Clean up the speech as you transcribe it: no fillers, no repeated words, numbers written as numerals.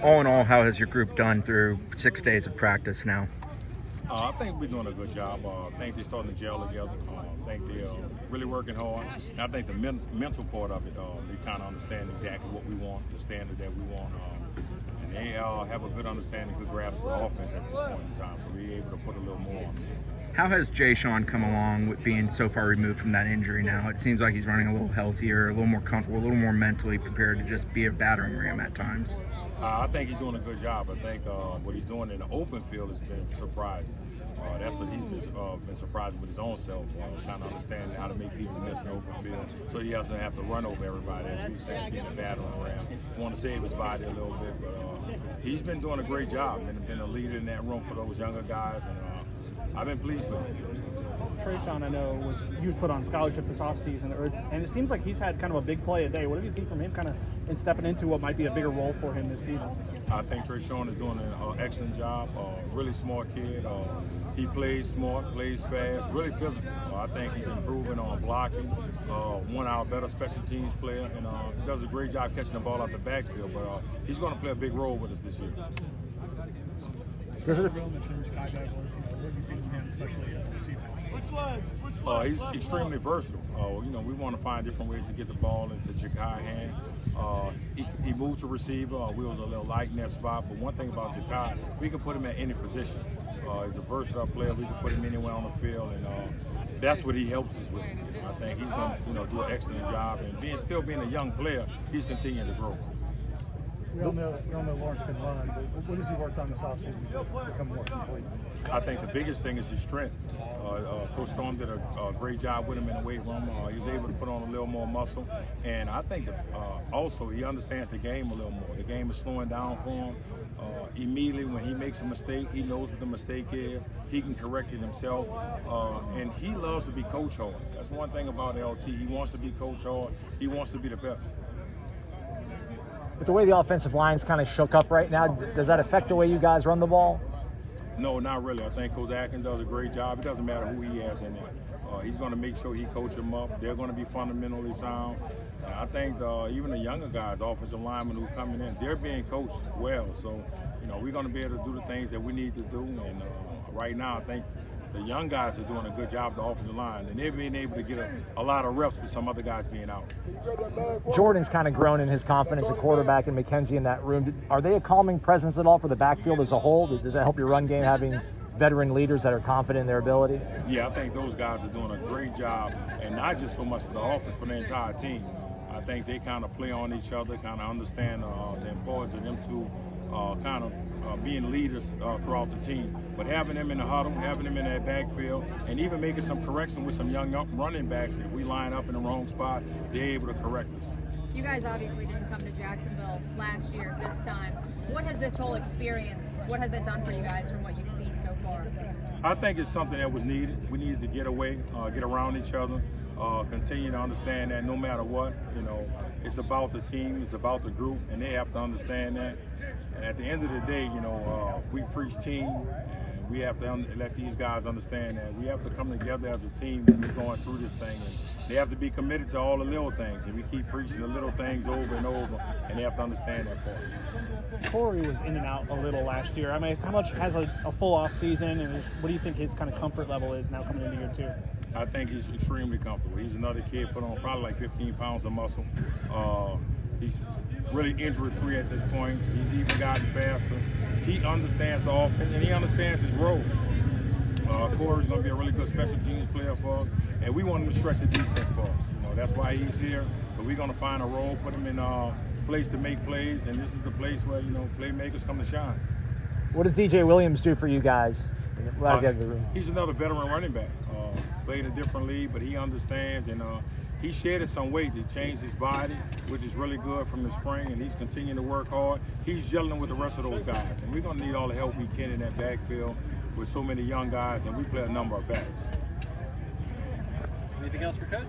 All in all, how has your group done through 6 days of practice now? I think we're doing a good job. I think they're starting to gel together. I think they're really working hard. And I think the mental part of it, they kind of understand exactly what we want, the standard that we want. And they have a good understanding, good grasp of the offense at this point in time. So we're able to put a little more on it. How has Jay Sean come along with being so far removed from that injury now? It seems like he's running a little healthier, a little more comfortable, a little more mentally prepared to just be a battering ram at times. I think he's doing a good job. I think what he's doing in the open field has been surprising. That's what he's been surprised with his own self, kind of understanding how to make people miss in the open field so he doesn't have to run over everybody, as you said, being a battering ram. Want to save his body a little bit, but he's been doing a great job and been a leader in that room for those younger guys, and I've been pleased with him. Trayshawn, I know, he was put on scholarship this offseason, and it seems like he's had kind of a big play a day. What have you seen from him kind of in stepping into what might be a bigger role for him this season? I think Trayshawn is doing an excellent job. Really smart kid. He plays smart, plays fast, really physical. I think he's improving on blocking. One of our better special teams player, and he does a great job catching the ball out the backfield. But he's going to play a big role with us this year. He's extremely versatile. We want to find different ways to get the ball into Jakai's hand. He moves to receiver. We was a little light in that spot, but one thing about Jakai, we can put him at any position. He's a versatile player. We can put him anywhere on the field, and that's what he helps us with. I think he's going to do an excellent job, and still being a young player, he's continuing to grow. We all know Lawrence can run, but what has he worked on this offseason to become more complete? I think the biggest thing is his strength. Coach Storm did a great job with him in the weight room. He was able to put on a little more muscle. And I think also he understands the game a little more. The game is slowing down for him. Immediately when he makes a mistake, he knows what the mistake is. He can correct it himself. And he loves to be coach hard. That's one thing about LT. He wants to be coach hard. He wants to be the best. With the way the offensive line's kind of shook up right now, does that affect the way you guys run the ball? No, not really. I think Coach Atkins does a great job. It doesn't matter who he has in there. He's going to make sure he coaches them up. They're going to be fundamentally sound. And I think even the younger guys, offensive linemen who are coming in, they're being coached well. So, we're going to be able to do the things that we need to do. And right now, I think the young guys are doing a good job of the offensive line, and they're being able to get a lot of reps with some other guys being out. Jordan's kind of grown in his confidence at quarterback, and McKenzie in that room. Are they a calming presence at all for the backfield as a whole? Does that help your run game, having veteran leaders that are confident in their ability? Yeah, I think those guys are doing a great job, and not just so much for the offense, for the entire team. I think they kind of play on each other, kind of understand the importance of them two kind of being leaders throughout the team. But having them in the huddle, having them in that backfield, and even making some correction with some young running backs. If we line up in the wrong spot, they're able to correct us. You guys obviously didn't come to Jacksonville last year this time. What has this whole experience, what has it done for you guys from what you've seen so far? I think it's something that was needed. We needed to get away, get around each other, continue to understand that no matter what, it's about the team, it's about the group, and they have to understand that. And at the end of the day, we preach team, and we have to let these guys understand that we have to come together as a team when we're going through this thing. And they have to be committed to all the little things, and we keep preaching the little things over and over, and they have to understand that part. Corey was in and out a little last year. I mean, how much has a full off season, and what do you think his kind of comfort level is now coming into year two? I think he's extremely comfortable. He's another kid put on probably like 15 pounds of muscle. He's really injury-free at this point. He's even gotten faster. He understands the offense, and he understands his role. Corey's going to be a really good special teams player for us, and we want him to stretch the defense for us. That's why he's here. So we're going to find a role, put him in a place to make plays, and this is the place where, playmakers come to shine. What does DJ Williams do for you guys? He's another veteran running back. Played in a different league, but he understands, and he shedded some weight to change his body, which is really good from the spring, and he's continuing to work hard. He's gelling with the rest of those guys, and we're going to need all the help we can in that backfield with so many young guys, and we play a number of backs. Anything else for Coach?